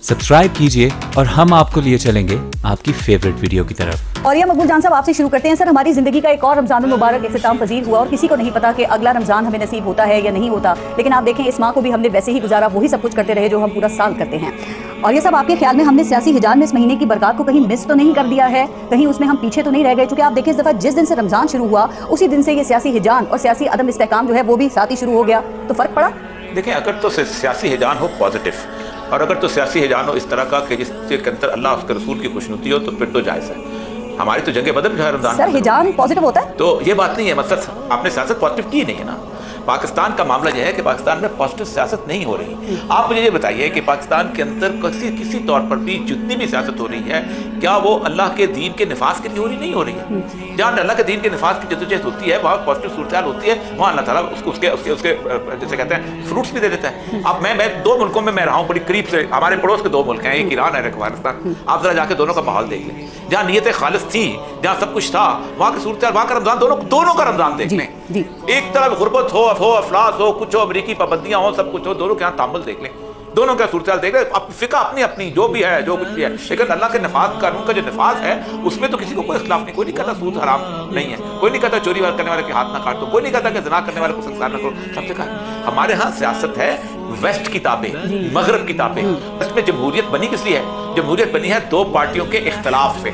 Subscribe कीजिए और हम आपको लिए चलेंगे आपकी फेवरेट वीडियो की तरफ। और ये मकबूल जान साहब आपसे शुरू करते हैं। सर, हमारी ज़िंदगी का एक और रमज़ान मुबारक इख्तिताम पजीर हुआ और किसी को नहीं पता कि अगला रमज़ान हमें नसीब होता है या नहीं होता, लेकिन आप देखें इस माह को भी हमने वैसे ही गुजारा, वही सब कुछ करते रहे जो हम पूरा साल करते हैं। और ये सब आपके ख्याल में हमने सियासी हिजान में इस महीने की बरकत को कहीं मिस तो नहीं कर दिया है, कहीं उसमें हम पीछे तो नहीं रह गए? क्योंकि आप देखें इस दफ़ा जिस दिन से रमज़ान शुरू हुआ उसी दिन से ये सियासी हिजान और सियासी अदम इस्तेहकाम जो है वो भी साथ ही शुरू हो गया, तो फ़र्क पड़ा? देखें, अगर तो सियासी हिजान हो पॉजिटिव, और अगर तो सियासी हिजान हो इस तरह का कि जिसके अंदर अल्लाह उसके रसूल की खुशनुती हो, तो फिर तो जायज़ है। हमारी तो जंग बदर जो है रमज़ान, सर हिजान पॉजिटिव होता है तो ये बात नहीं है। मतलब आपने सियासत पॉजिटिव की नहीं है ना। पाकिस्तान का मामला यह है कि पाकिस्तान में पॉजिटिव सियासत नहीं हो रही। आप मुझे ये बताइए कि पाकिस्तान के अंदर किसी तौर पर भी जितनी भी सियासत हो रही है, क्या वो अल्लाह के दीन के निफाज के लिए हो रही नहीं हो रही है? जहाँ अल्लाह के दीन के निफाज की जद्दोजहद होती है, वहाँ पॉजिटिव सूरत होती है, वहाँ अल्लाह ताला उसके जैसे कहते हैं फ्रूट्स भी दे देता है। अब मैं दो मुल्कों में मैं रहा हूँ बड़ी करीब से, हमारे पड़ोस के दो मुल्क हैं, एक ईरान है, एक अफगानिस्तान। आप जरा जाके दोनों का माहौल देख लें। जहाँ नीयतें खालिस थी, जहाँ सब कुछ था, वहाँ की सूरत, वहाँ का रमजान, दोनों का रमजान देख लें। एक तरफ गुर्बत हो, अफलास हो, कुछ हो, अमरीकी पाबंदियां हो, सब कुछ हो, दोनों के यहाँ तामुल देख लें, दोनों का सूरत देख लें। अब फिका अपनी अपनी जो भी है, जो कुछ भी है, लेकिन अल्लाह के नफाज कानून का जो नफाज है उसमें तो किसी को कोई इख्तिलाफ नहीं। कोई नहीं कहता सूद हराम नहीं है, कोई नहीं कहता चोरी करने वाले के हाथ ना काट दो, कोई नहीं कहता कि ज़िना करने वाले को संस्कार ना करो। सब जगह हमारे यहाँ सियासत है वेस्ट किताबें, मगरब किताबें। इसमें जमहूरियत बनी किस लिए है? जमहूरियत बनी है दो पार्टियों के इख्तलाफ से।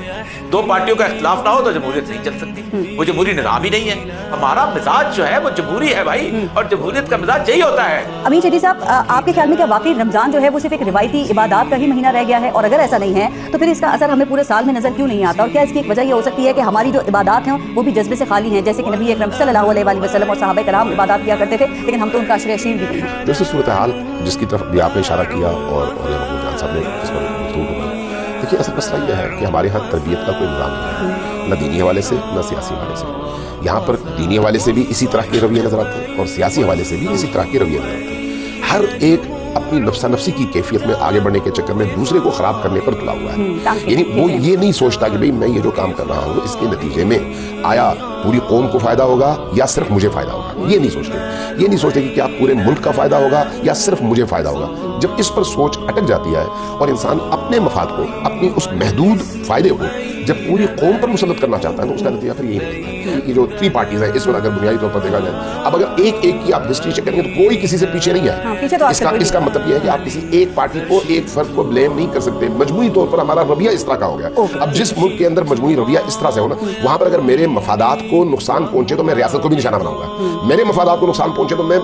दो पार्टियों का इख्तलाफ ना हो तो जमहूरियत नहीं चल सकती, वो जमहूरी निज़ाम ही नहीं है। हमारा मिजाज जो है वो जमहूरी है भाई, और जमहूरियत का मिजाज यही होता है। अमीन चेटी साहब, आपके ख्याल में क्या वाकई रमजान जो है वो सिर्फ एक रिवायती इबादत का ही महीना रह गया है? और अगर ऐसा नहीं है तो फिर इसका असर हमें पूरे साल में नजर क्यों नहीं आता? और क्या इसकी एक वजह ये हो सकती है कि हमारी जो इबादत हैं वो भी जज्बे से खाली हैं, जैसे कि नबी अकरम सल्लल्लाहु अलैहि वसल्लम और सहाबा कराम इबादत किया करते थे, लेकिन हम तो उनका अशर अशीर भी नहीं हैं। जैसे सूरत हाल जिसकी तरफ भी आपने इशारा किया और मकबूल जान साहब ने इस पर गुफ्तगू की, देखिए असल मसला ये है कि हमारे यहाँ तरबियत का कोई निज़ाम नहीं है, न दीनी हवाले से न सियासी हवाले से। यहाँ पर दीनी हवाले से भी इसी तरह के रवैये नजर आते हैं और सियासी हवाले से भी इसी तरह के रवैये नजर आते हैं। हर एक अपनी नफ्सा नफ्सी की कैफियत में आगे बढ़ने के चक्कर में दूसरे को खराब करने पर तुला हुआ है। यानी वो ये नहीं सोचता कि भाई मैं ये जो काम कर रहा हूँ इसके नतीजे में आया पूरी कौम को फायदा होगा या सिर्फ मुझे फायदा होगा, ये नहीं सोचते। ये नहीं सोचते कि क्या पूरे मुल्क का फायदा होगा या सिर्फ मुझे फायदा होगा। जब इस पर सोच अटक जाती है और इंसान अपने मफाद को, अपनी उस महदूद फायदे को जब पूरी कौम पर मुसल्लत करना चाहता है तो उसका नतीजा फिर यही निकलता है। ये जो थ्री पार्टीज है इस वक्त अगर बुनियादी तौर पर देखा जाए, अब अगर एक एक की आप हिस्ट्री चेक करेंगे तो कोई किसी से पीछे नहीं है। इसका मतलब यह है कि आप किसी एक पार्टी को, एक फर्द को ब्लेम नहीं कर सकते। मजमूई तौर पर हमारा रवैया इस तरह का हो गया। अब जिस मुल्क के अंदर मजमूई रवैया इस तरह से हो ना, वहां पर अगर मेरे मफादात को नुकसान पहुंचे तो मैं रियासत को भी निशाना बनाऊंगा, मेरे मफादात को नुकसान पहुंचे तो मैं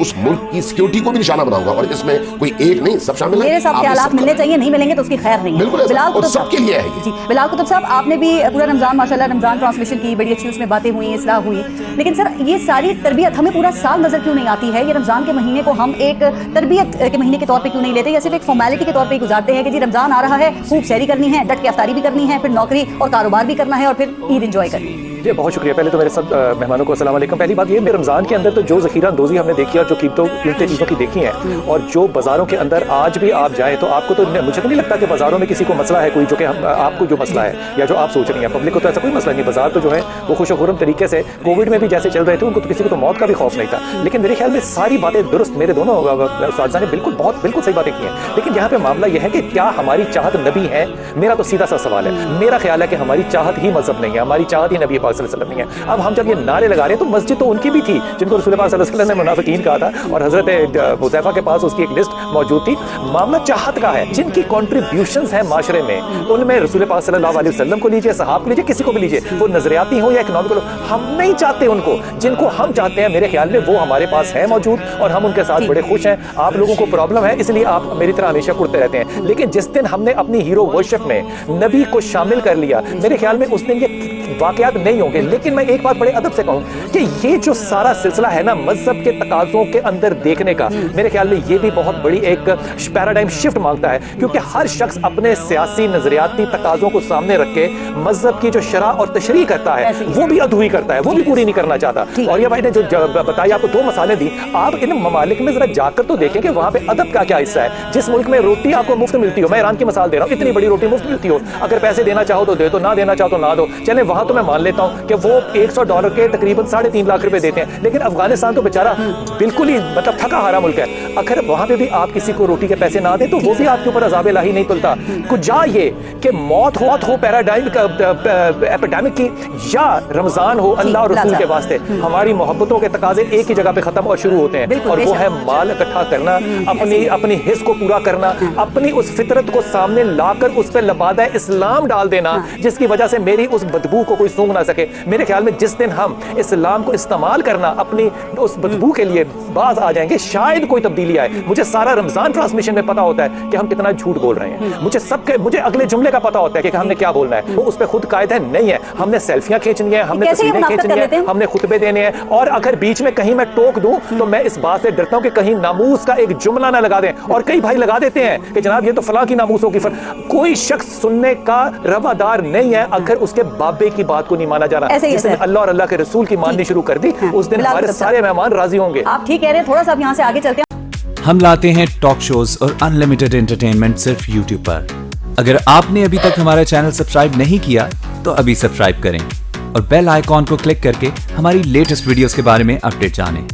उस मुल्क की सिक्योरिटी को भी निशाना बनाऊंगा। और इसमें कोई एक नहीं, सब शामिल है। हालात मिलने चाहिए, नहीं मिलेंगे तो उसकी खैर नहीं है। बिल्कुल सबके लिए है जी। बिलाल कुतुब साहब, आपने भी पूरा रमजान माशाल्लाह रमजान ट्रांसमिशन की, बड़ी अच्छी उसमें बातें हुई, इस्लाह हुई, लेकिन सर ये सारी तरबियत हमें पूरा साल नजर क्यों नहीं आती है? ये रमजान के महीने को हम एक तरबियत के महीने के तौर पे क्यों नहीं लेते, या सिर्फ एक फॉर्मेलिटी के तौर पे गुजारते हैं कि जी रमजान आ रहा है, खूब सैरी करनी है, डट के अफ्तारी भी करनी है, फिर नौकरी और कारोबार भी करना है और फिर ईद एंजॉय करनी है? जी बहुत शुक्रिया। पहले तो मेरे सब मेहमानों को अस्सलाम वालेकुम। पहली बात ये, रमज़ान के अंदर तो जो ज़ख़ीरा अंदोज़ी हमने देखी और जो कीमती चीज़ों की देखी हैं, और जो बाज़ारों के अंदर आज भी आप जाएँ तो आपको तो, मुझे तो नहीं लगता कि बाज़ारों में किसी को मसला है कोई, जो कि आपको जो मसला है या जो आप सोच रही हैं, पब्लिक को तो ऐसा कोई मसला नहीं। बाज़ार तो जो है वो खुश खुर्रम तरीके से कोविड में भी जैसे चल रहे थे, उनको तो किसी को तो मौत का भी खौफ नहीं था। लेकिन मेरे ख्याल में सारी बातें दुरुस्त, मेरे दोनों उस्ताद ने बिल्कुल सही बातें की हैं। लेकिन यहाँ पे मामला यह है कि क्या हमारी चाहत नबी है? मेरा तो सीधा सा सवाल है। मेरा ख्याल है कि हमारी चाहत ही मजहब नहीं है, हमारी चाहत ही नबी पाक सल्लल्लाहु अलैहि वसल्लम नहीं है। अब हम जब ये नारे लगा रहे हैं तो मस्जिद तो उनकी भी थी जिनको रसूल पाक सल्लल्लाहु अलैहि वसल्लम ने मुनाफिकीन कहा था, और हजरत हुज़ैफा के पास उसकी एक लिस्ट मौजूद थी। मामला चाहत का है। जिनकी कॉन्ट्रीब्यूशंस हैं माशरे में, उनमें रसूल पाक सल्लल्लाहु अलैहि वसल्लम को लीजिए, सहाब को लीजिए, किसी को भी लीजिए, वो नजरियाती हो या इकोनॉमिकल हो, हम नहीं चाहते उनको। जिनको हम चाहते हैं मेरे ख्याल में वो हमारे पास है मौजूद, और हम उनके साथ बड़े खुश हैं। आप लोगों को प्रॉब्लम है, इसलिए आप मेरी तरह हमेशा कुड़ते रहते हैं। लेकिन जिस दिन हमने अपनी हीरो वर्शिप में नबी को शामिल कर लिया, मेरे ख्याल में उस दिन ये वाकयात नहीं होंगे। लेकिन मैं एक बात बड़े अदब से कहूं कि ये जो सारा सिलसिला है ना मजहब के तकाजों के अंदर देखने का, मेरे ख्याल में ये भी बहुत बड़ी एक पैराडाइम शिफ्ट मांगता है, क्योंकि हर शख्स अपने सियासी नजरियाती तकाजों को सामने रख के मजहब की जो शरह और तशरीह करता है वो भी अधूरी करता है, वो भी पूरी नहीं करना चाहता। और ये भाई ने जो बताया, आपको दो मसाले दी, आप इन ममालिक में जरा जाकर तो देखें कि वहां पे अदब का क्या हिस्सा है। जिस मुल्क में रोटी आपको मुफ्त मिलती हो, मैं ईरान की मिसाल दे रहा हूँ, इतनी बड़ी रोटी मुफ्त मिलती हो, अगर पैसे देना चाहो तो दे दो, ना देना चाहो तो ना दो, चले वहां तो मैं मान लेता हूँ। कि वो $100 के तकरीबन 3.5 लाख रुपए देते हैं, लेकिन अफगानिस्तान तो बेचारा बिल्कुल ही मतलब थका हारा मुल्क है। अगर वहां पे भी आप किसी को रोटी के पैसे ना दें तो वो भी आपके ऊपर अज़ाब इलाही नहीं तुलता। कुछ जा ये कि मौत हो पैराडाइमिक एपिडेमिक की या रमजान हो, अल्लाह और रसूल के वास्ते हमारी मोहब्बतों के तकाजे एक ही जगह पे खत्म और शुरू होते हैं, और वो है माल इकट्ठा करना, अपनी हिस्स को पूरा करना, अपनी उस फितरत को सामने लाकर उस पे लबादा इस्लाम डाल देना, जिसकी वजह से मेरी उस बदबू को कोई सूंघ ना सके। मेरे ख्याल में जिस दिन हम इस्लाम को इस्तेमाल करना अपनी उस बदबू के लिए बाज आ जाएंगे, शायद कोई तब्दीली आए। मुझे सारा रमजान ट्रांसमिशन में पता होता है कि हम कितना झूठ बोल रहे हैं, मुझे अगले जुमले का पता होता है कि हमने क्या बोलना है, वो उस पर खुद कायद है नहीं है। हमने सेल्फियां खींचनी है, हमने तस्वीरें खींचनी है, हमने खुतबे देने हैं, और अगर बीच में कहीं मैं टोक दूं तो मैं इस बात से डरता हूं कि कहीं नामूस का एक जुमला ना लगा दें। और कई भाई लगा देते हैं कि जनाब ये तो फलां की नामूस होगी। कोई शख्स सुनने का रवादार नहीं है अगर उसके बाबे की बात को नहीं माना जा रहा। जिस दिन अल्लाह और अल्लाह के रसूल की माननी शुरू कर दी, उस दिन हमारे सारे मेहमान राजी होंगे। आप ठीक कह रहे हैं, थोड़ा सा यहाँ से आगे चलते हैं। हम लाते हैं टॉक शोज और अनलिमिटेड एंटरटेनमेंट सिर्फ YouTube पर। अगर आपने अभी तक हमारा चैनल सब्सक्राइब नहीं किया तो अभी सब्सक्राइब करें और बेल आइकॉन को क्लिक करके हमारी लेटेस्ट वीडियोस के बारे में अपडेट जानें।